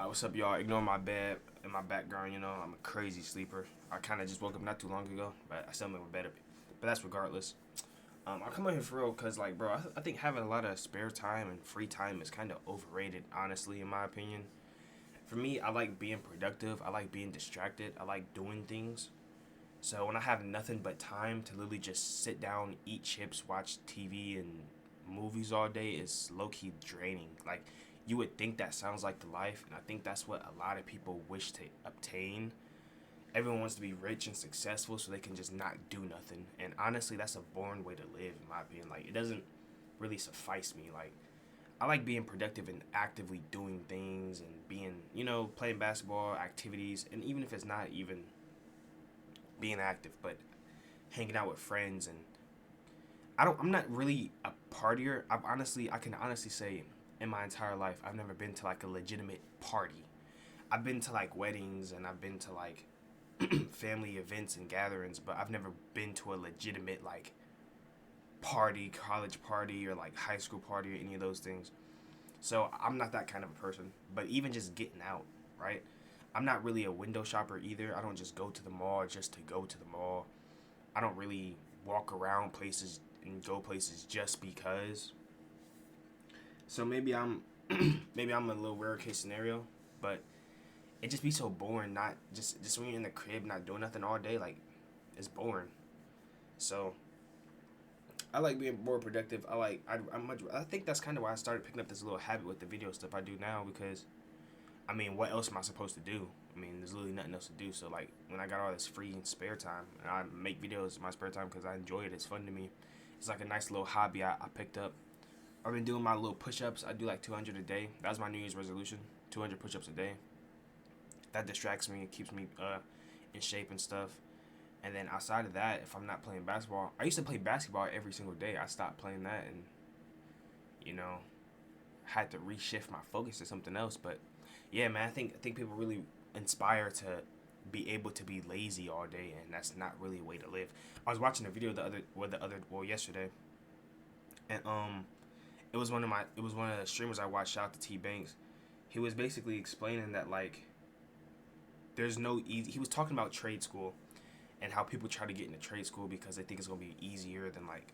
What's up, y'all? Ignore my bed in my background. I'm a crazy sleeper. I kind of just woke up not too long ago, but I still make my bed up. But that's regardless. I come on here for real because, like, bro, I think having a lot of spare time and free time is kind of overrated, honestly, in my opinion. For me, I like being productive. I like being distracted. I like doing things. So when I have nothing but time to literally just sit down, eat chips, watch TV and movies all day is low key draining. Like, you would think that sounds like the life, and I think that's what a lot of people wish to obtain. Everyone wants to be rich and successful so they can just not do nothing. And honestly, that's a boring way to live, in my opinion. Like, it doesn't really suffice me. Like, I like being productive and actively doing things and being, playing basketball, activities, and even if it's not even being active, but hanging out with friends. And I'm not really a partier. I can honestly say in my entire life I've never been to like a legitimate party. I've been to like weddings and I've been to like family events and gatherings, but I've never been to a legitimate like party, college party, or like high school party, or any of those things. So I'm not that kind of a person. But even just getting out, right? I'm not really a window shopper either. I don't just go to the mall just to go to the mall. I don't really walk around places and go places just because. So maybe I'm maybe I'm a little rare case scenario, but it just be so boring. Not just when you're in the crib not doing nothing all day, like it's boring. So I like being more productive. I think that's kind of why I started picking up this little habit with the video stuff I do now, because I mean, what else am I supposed to do? I mean, there's literally nothing else to do. So like when I got all this free and spare time, and I make videos in my spare time because I enjoy it. It's fun to me. It's like a nice little hobby I picked up. I've been doing my little push-ups. I do like 200 a day. That was my New Year's resolution. 200 push-ups a day. That distracts me. It keeps me in shape and stuff. And then outside of that, if I'm not playing basketball, I used to play basketball every single day. I stopped playing that and, you know, had to reshift my focus to something else. But yeah, man, I think people really inspire to be able to be lazy all day, and that's not really a way to live. I was watching a video yesterday, and it was one of the streamers I watched. Shout out to T Banks. He was basically explaining that like there's no easy. He was talking about trade school and how people try to get into trade school because they think it's gonna be easier than like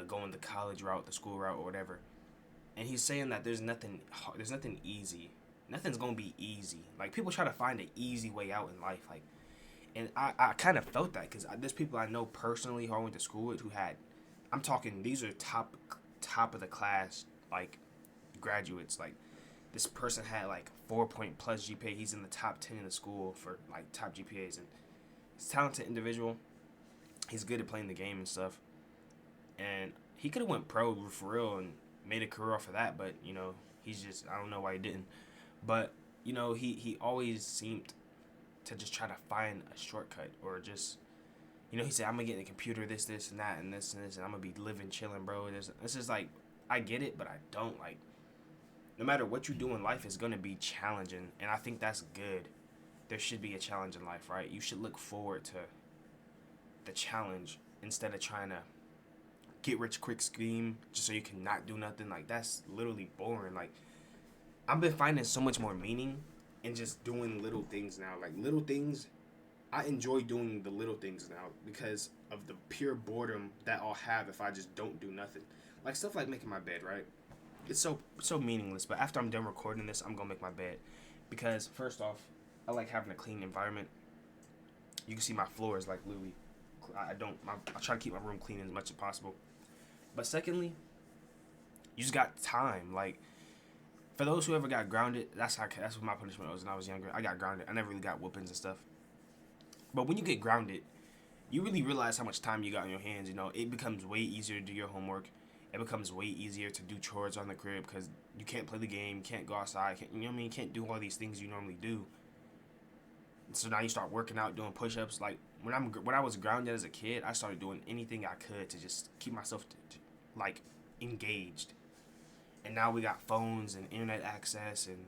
going the college route, the school route, or whatever. And he's saying that there's nothing easy. Nothing's gonna be easy. Like people try to find an easy way out in life, like, and I kind of felt that because there's people I know personally who I went to school with who had, I'm talking these are top of the class like graduates. Like this person had like 4 point plus GPA. He's in the top 10 in the school for like top GPAs, and he's a talented individual. He's good at playing the game and stuff, and he could have went pro for real and made a career off of that. But he's just, I don't know why he didn't. But he always seemed to just try to find a shortcut, or just he said, I'm gonna get in the computer, this and that and this, and I'm gonna be living chilling, bro. This is like, I get it, but I don't. Like, no matter what you do in life, it's gonna be challenging, and I think that's good. There should be a challenge in life, right? You should look forward to the challenge instead of trying to get rich quick scheme just so you can not do nothing. Like, that's literally boring. Like, I've been finding so much more meaning in just doing little things now. Like, little things, I enjoy doing the little things now because of the pure boredom that I'll have if I just don't do nothing. Like stuff like making my bed, right? It's so meaningless. But after I'm done recording this, I'm gonna make my bed because first off, I like having a clean environment. You can see my floor is like literally, I try to keep my room clean as much as possible. But secondly, you just got time. Like, for those who ever got grounded, that's what my punishment was when I was younger. I got grounded. I never really got whoopings and stuff. But when you get grounded, you really realize how much time you got on your hands. It becomes way easier to do your homework. It becomes way easier to do chores on the crib because you can't play the game, can't go outside, you can't do all these things you normally do. So now you start working out, doing push-ups. Like when I was grounded as a kid, I started doing anything I could to just keep myself like engaged. And now we got phones and internet access, and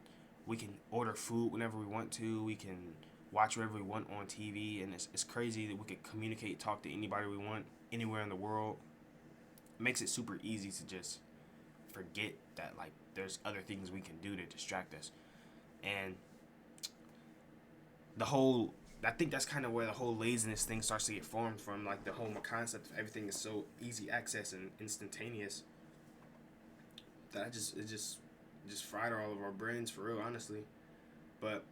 we can order food whenever we want to. We can watch whatever we want on TV, and it's crazy that we can communicate, talk to anybody we want, anywhere in the world. It makes it super easy to just forget that like there's other things we can do to distract us. And the whole, I think that's kind of where the whole laziness thing starts to get formed from, like the whole concept of everything is so easy access and instantaneous that it just fried all of our brains for real, honestly. But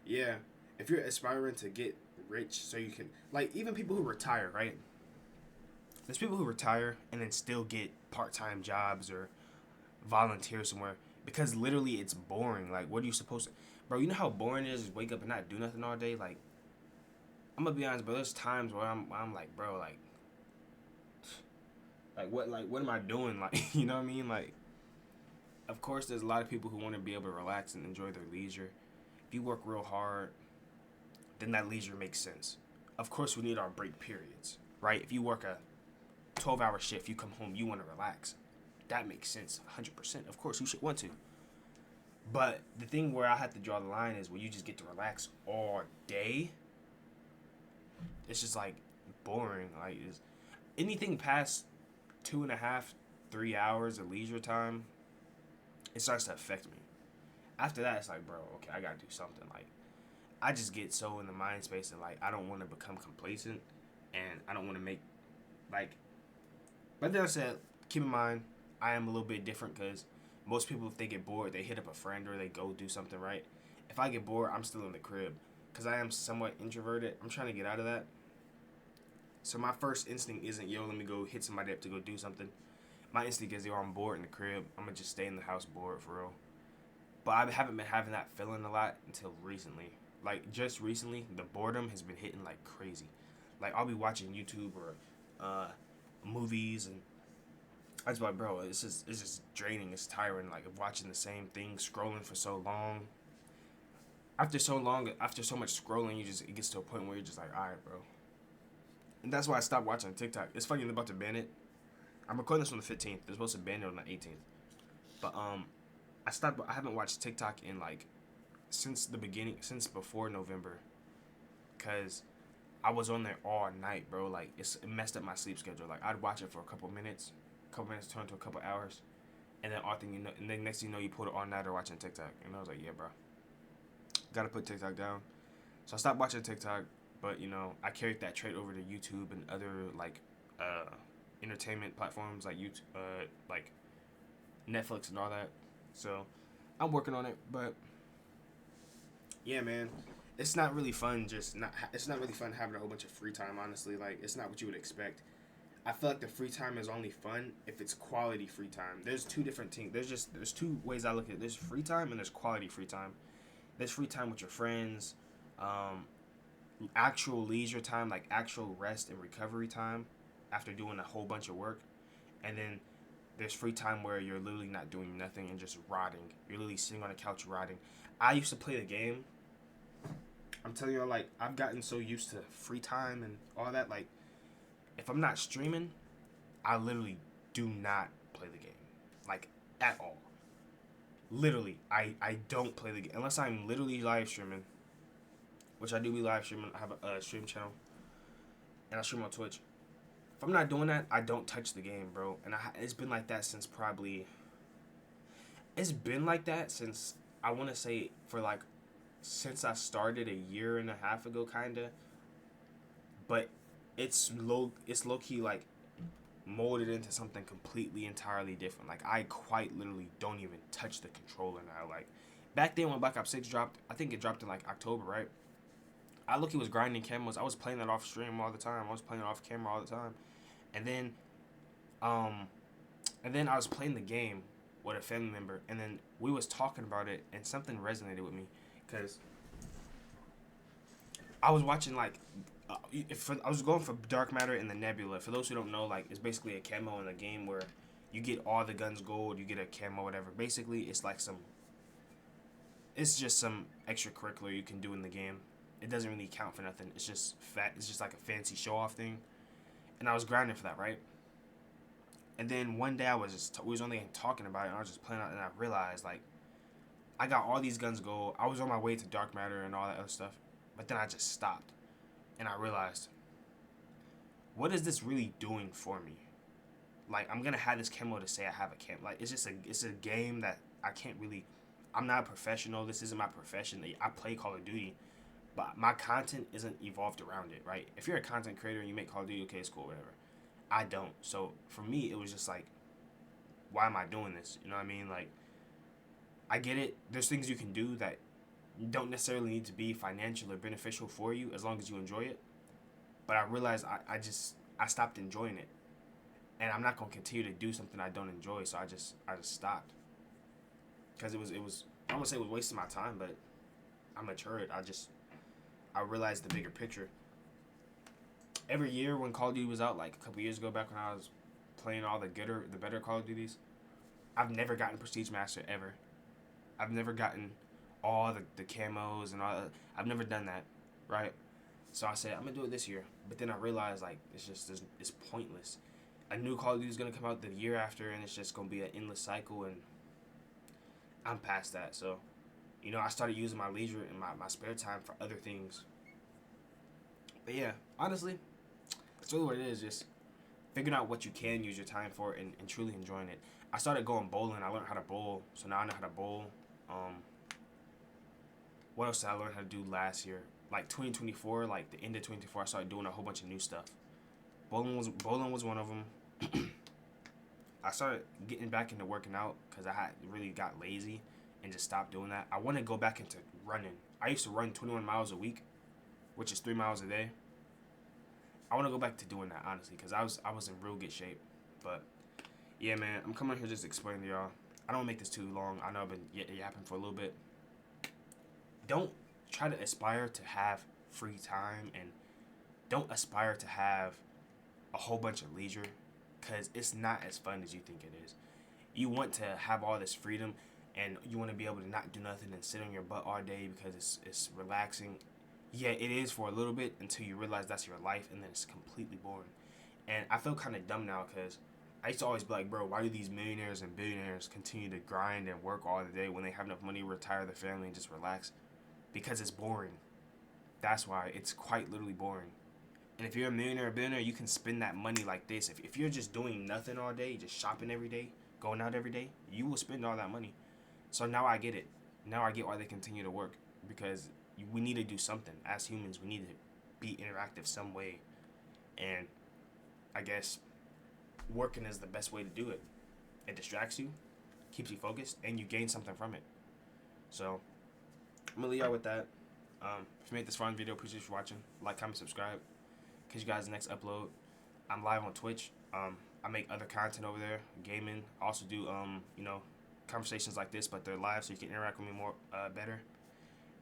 yeah, if you're aspiring to get rich so you can, like, even people who retire, right? There's people who retire and then still get part-time jobs or volunteer somewhere because literally it's boring. Like, what are you supposed to, bro? You know how boring it is to wake up and not do nothing all day. Like, I'm gonna be honest, bro. There's times where I'm like, bro, what am I doing? Like, you know what I mean? Like, of course, there's a lot of people who want to be able to relax and enjoy their leisure. If you work real hard, then that leisure makes sense. Of course, we need our break periods, right? If you work a 12-hour shift, you come home, you want to relax. That makes sense, 100%. Of course, you should want to. But the thing where I have to draw the line is when you just get to relax all day. It's just like boring. Like, is anything past 2.5, 3 hours of leisure time, it starts to affect me. After that, it's like, bro, okay, I gotta do something. Like, I just get so in the mind space that, like, I don't want to become complacent, and I don't want to make, like, but then I said, keep in mind, I am a little bit different because most people, if they get bored, they hit up a friend or they go do something, right? If I get bored, I'm still in the crib because I am somewhat introverted. I'm trying to get out of that. So my first instinct isn't, yo, let me go hit somebody up to go do something. My instinct is, yo, I'm bored in the crib. I'm going to just stay in the house bored for real. But I haven't been having that feeling a lot until recently. Like, just recently, the boredom has been hitting like crazy. Like, I'll be watching YouTube or movies, and I just like, bro, it's just draining. It's tiring. Like, of watching the same thing, scrolling for so long. After so long, after so much scrolling, it gets to a point where you're just like, all right, bro. And that's why I stopped watching TikTok. It's funny, they're about to ban it. I'm recording this on the 15th. They're supposed to ban it on the 18th. But I stopped. I haven't watched TikTok in like since the beginning, since before November, cause I was on there all night, bro. Like, it messed up my sleep schedule. Like, I'd watch it for a couple minutes turn to a couple hours, and then all thing you know, and then next thing you know, you put it all nighter watching TikTok, and I was like, yeah, bro, gotta put TikTok down. So I stopped watching TikTok, but you know, I carried that trait over to YouTube and other like entertainment platforms like YouTube, like Netflix and all that. So I'm working on it, but yeah, man, it's not really fun. It's not really fun having a whole bunch of free time. Honestly, like, it's not what you would expect. I feel like the free time is only fun if it's quality free time. There's two different things. There's two ways I look at it. There's free time and there's quality free time. There's free time with your friends, um, actual leisure time, like actual rest and recovery time after doing a whole bunch of work, and then there's free time where you're literally not doing nothing and just rotting. You're literally sitting on a couch rotting. I used to play the game. I'm telling you, like, I've gotten so used to free time and all that. Like, if I'm not streaming, I literally do not play the game, like, at all. Literally, I don't play the game unless I'm literally live streaming, which I do be live streaming. I have a stream channel, and I stream on Twitch. If I'm not doing that, I don't touch the game, bro. And it's been like that since probably. It's been like that since, I want to say, for like, since I started a year and a half ago, kinda. But it's low key like molded into something completely entirely different. Like, I quite literally don't even touch the controller now. Like, back then when Black Ops 6 dropped, I think it dropped in like October, right? I look, he was grinding camos. I was playing that off stream all the time. I was playing it off camera all the time. And then um I was playing the game with a family member, and then we was talking about it, and something resonated with me because I was watching like I was going for Dark Matter and the Nebula. For those who don't know, like, it's basically a camo in a game where you get all the guns gold, you get a camo, whatever. Basically, it's just some extracurricular you can do in the game. It doesn't really count for nothing. It's just It's just like a fancy show off thing. And I was grinding for that, right? And then one day we was only talking about it, and I was just playing out, and I realized, like, I got all these guns gold. I was on my way to Dark Matter and all that other stuff, but then I just stopped, and I realized, what is this really doing for me? Like, I'm gonna have this camo to say I have a camo. Like, it's a game that I can't really. I'm not a professional. This isn't my profession. I play Call of Duty, but my content isn't evolved around it, right? If you're a content creator and you make Call of Duty, okay, it's cool, whatever. I don't. So for me, it was just like, why am I doing this? You know what I mean? Like, I get it. There's things you can do that don't necessarily need to be financial or beneficial for you as long as you enjoy it. But I realized I stopped enjoying it, and I'm not gonna continue to do something I don't enjoy. So I just stopped because it was I don't want to say it was wasting my time, but I matured. I realized the bigger picture. Every year when Call of Duty was out, like a couple years ago, back when I was playing all the better Call of Duties, I've never gotten Prestige Master ever. I've never gotten all the camos and all that. I've never done that, right? So I said I'm gonna do it this year, but then I realized like it's pointless. A new Call of Duty is gonna come out the year after, and it's just gonna be an endless cycle, and I'm past that. So, I started using my leisure and my spare time for other things. But yeah, honestly, that's really what it is. Just figuring out what you can use your time for and truly enjoying it. I started going bowling. I learned how to bowl, so now I know how to bowl. What else did I learn how to do last year? Like 2024, like the end of 2024, I started doing a whole bunch of new stuff. Bowling was one of them. I started getting back into working out because I had really got lazy and just stopped doing that. I want to go back into running. I used to run 21 miles a week, which is 3 miles a day. I want to go back to doing that, honestly, because I was in real good shape. But yeah, man, I'm coming here just to explain to y'all. I don't make this too long. I know I've been yapping for a little bit. Don't try to aspire to have free time, and don't aspire to have a whole bunch of leisure, because it's not as fun as you think it is. You want to have all this freedom, and you want to be able to not do nothing and sit on your butt all day because it's relaxing. Yeah, it is for a little bit until you realize that's your life, and then it's completely boring. And I feel kind of dumb now because I used to always be like, bro, why do these millionaires and billionaires continue to grind and work all the day when they have enough money to retire their family and just relax? Because it's boring. That's why. It's quite literally boring. And if you're a millionaire or billionaire, you can spend that money like this. If you're just doing nothing all day, just shopping every day, going out every day, you will spend all that money. So now I get it. Now I get why they continue to work. Because we need to do something. As humans, we need to be interactive some way. And I guess working is the best way to do it. It distracts you, keeps you focused, and you gain something from it. So I'm gonna leave y'all with that. If you made this fun video, appreciate you for watching. Like, comment, subscribe. Catch you guys next upload. I'm live on Twitch. I make other content over there, gaming. I also do conversations like this, but they're live, so you can interact with me more better.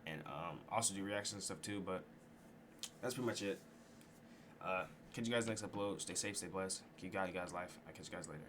And also do reactions and stuff too. But that's pretty much it. Catch you guys next upload. Stay safe, stay blessed. Keep God, you guys' life. I'll catch you guys later.